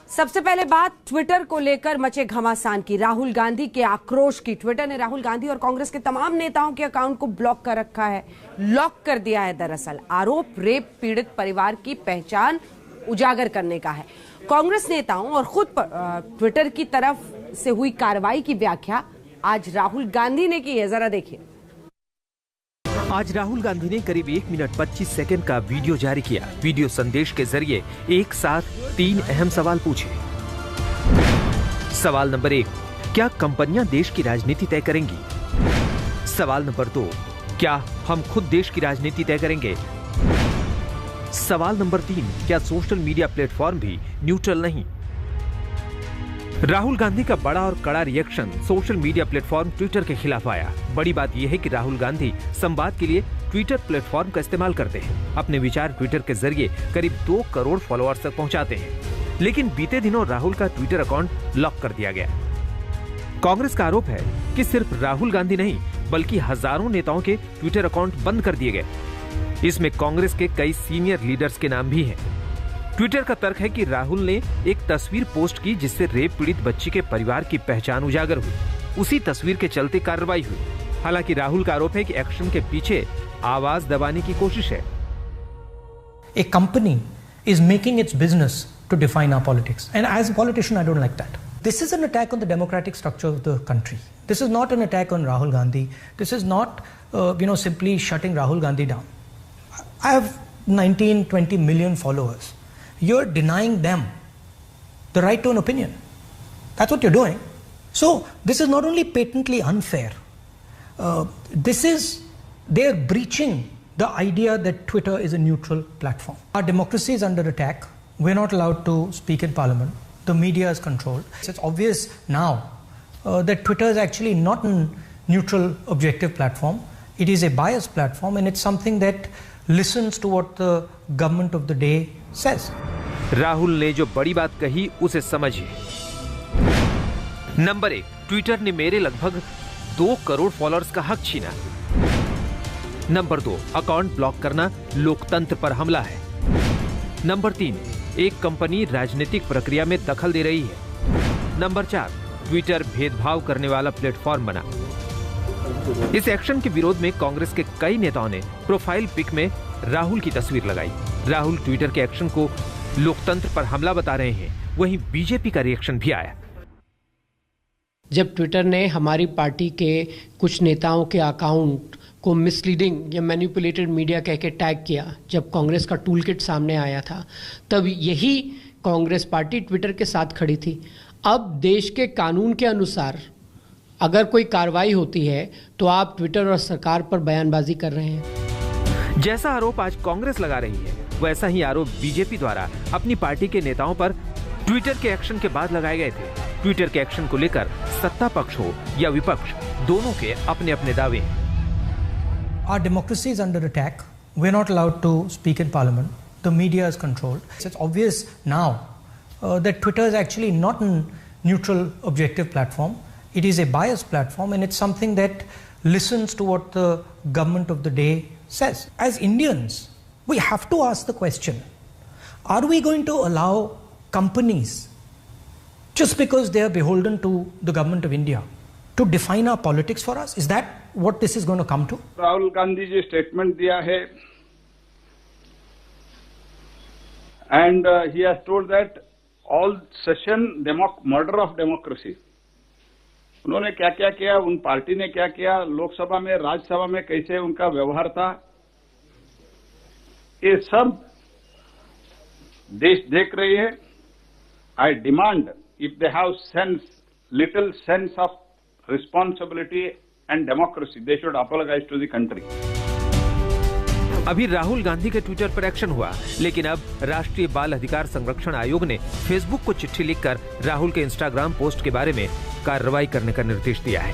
सबसे पहले बात ट्विटर को लेकर मचे घमासान की। राहुल गांधी के आक्रोश की। ट्विटर ने राहुल गांधी और कांग्रेस के तमाम नेताओं के अकाउंट को ब्लॉक कर रखा है, लॉक कर दिया है। दरअसल आरोप रेप पीड़ित परिवार की पहचान उजागर करने का है। कांग्रेस नेताओं और खुद ट्विटर की तरफ से हुई कार्रवाई की व्याख्या आज राहुल गांधी ने की है, जरा देखिए। आज राहुल गांधी ने करीब 1 मिनट 25 सेकंड का वीडियो जारी किया। वीडियो संदेश के जरिए एक साथ 3 अहम सवाल पूछे। सवाल नंबर 1, क्या कंपनियां देश की राजनीति तय करेंगी? सवाल नंबर 2, क्या हम खुद देश की राजनीति तय करेंगे? सवाल नंबर 3, क्या सोशल मीडिया प्लेटफॉर्म भी न्यूट्रल नहीं? राहुल गांधी का बड़ा और कड़ा reaction social media platform Twitter के खिलाफ आया। बड़ी बात यह है कि राहुल गांधी संवाद के लिए ट्विटर प्लेटफॉर्म का इस्तेमाल करते हैं। अपने विचार ट्विटर के जरिए करीब 2 करोड़ फॉलोअर्स तक पहुंचाते हैं। लेकिन बीते दिनों राहुल का ट्विटर अकाउंट लॉक कर दिया गया। कांग्रेस का आरोप है कि सिर्फ राहुल गांधी नहीं बल्कि हजारों नेताओं के ट्विटर अकाउंट बंद कर दिए गए। इसमें कांग्रेस के कई सीनियर लीडर्स के नाम भी हैं। ट्विटर का तर्क है कि राहुल ने एक तस्वीर पोस्ट की जिससे रेप पीड़ित बच्ची के परिवार की पहचान उजागर हुई। उसी तस्वीर के चलते कार्रवाई हुई। हालांकि राहुल का आरोप है कि एक्शन के पीछे आवाज दबाने की कोशिश है। A company is making its business to define our politics, and as a politician, I don't like that. This is an attack on the democratic structure of the country. This is not an attack on Rahul Gandhi. This is not, simply shutting Rahul Gandhi down. I have 19-20 million followers. You're denying them the right to an opinion. That's what you're doing. So this is not only patently unfair, they're breaching the idea that Twitter is a neutral platform. Our democracy is under attack. We're not allowed to speak in parliament. The media is controlled. It's obvious now that Twitter is actually not a neutral, objective platform. It is a biased platform, and it's something that listens to what the government of the day says. Rahul ने जो बड़ी बात कही उसे समझिए। Number 1, Twitter ने मेरे लगभग 2 करोड़ फॉलोअर्स का हक छीना। नंबर 2, अकाउंट ब्लॉक करना लोकतंत्र पर हमला है। नंबर 3, एक कंपनी राजनीतिक प्रक्रिया में दखल दे रही है। नंबर 4, ट्विटर भेदभाव करने वाला प्लेटफॉर्म बना। इस एक्शन के विरोध में कांग्रेस के कई नेताओं ने प्रोफाइल पिक में राहुल की तस्वीर लगाई। राहुल ट्विटर के एक्शन को लोकतंत्र पर हमला बता रहे हैं। वहीं बीजेपी का रिएक्शन भी आया। जब ट्विटर ने हमारी पार्टी के कुछ नेताओं के अकाउंट को मिसलीडिंग या मैनिपुलेटेड मीडिया कह के टैग किया, जब कांग्रेस का टूल किट सामने आया था, तब यही कांग्रेस पार्टी ट्विटर के साथ खड़ी थी। अब देश के कानून के अनुसार अगर कोई कार्रवाई होती है तो आप ट्विटर और सरकार पर बयानबाजी कर रहे हैं। जैसा आरोप आज कांग्रेस लगा रही है वैसा ही आरोप बीजेपी द्वारा अपनी पार्टी के नेताओं पर ट्विटर के एक्शन के बाद लगाए गए थे। ट्विटर के एक्शन को लेकर सत्ता पक्ष हो या विपक्ष, दोनों के अपने अपने दावे हैं। Our democracy is under attack. We're not allowed to speak in parliament. The media is controlled. It's obvious now that Twitter is actually not a neutral, objective platform. It is a biased platform, and it's something that listens to what the government of the day says. As Indians, we have to ask the question, are we going to allow companies, just because they are beholden to the government of India, to define our politics for us? Is that what this is going to come to? Rahul Gandhi ji statement दिया है, and he has told that all session murder of democracy. उन्होंने क्या क्या किया, उन party ने क्या किया, लोकसभा में राज्यसभा में कैसे उनका व्यवहार था, ये सब देश देख रही है। I demand, if they have sense, little sense of responsibility and democracy, they should apologise to the country. अभी राहुल गांधी के ट्विटर पर एक्शन हुआ, लेकिन अब राष्ट्रीय बाल अधिकार संरक्षण आयोग ने फेसबुक को चिट्ठी लिखकर राहुल के इंस्टाग्राम पोस्ट के बारे में कार्रवाई करने का निर्देश दिया है।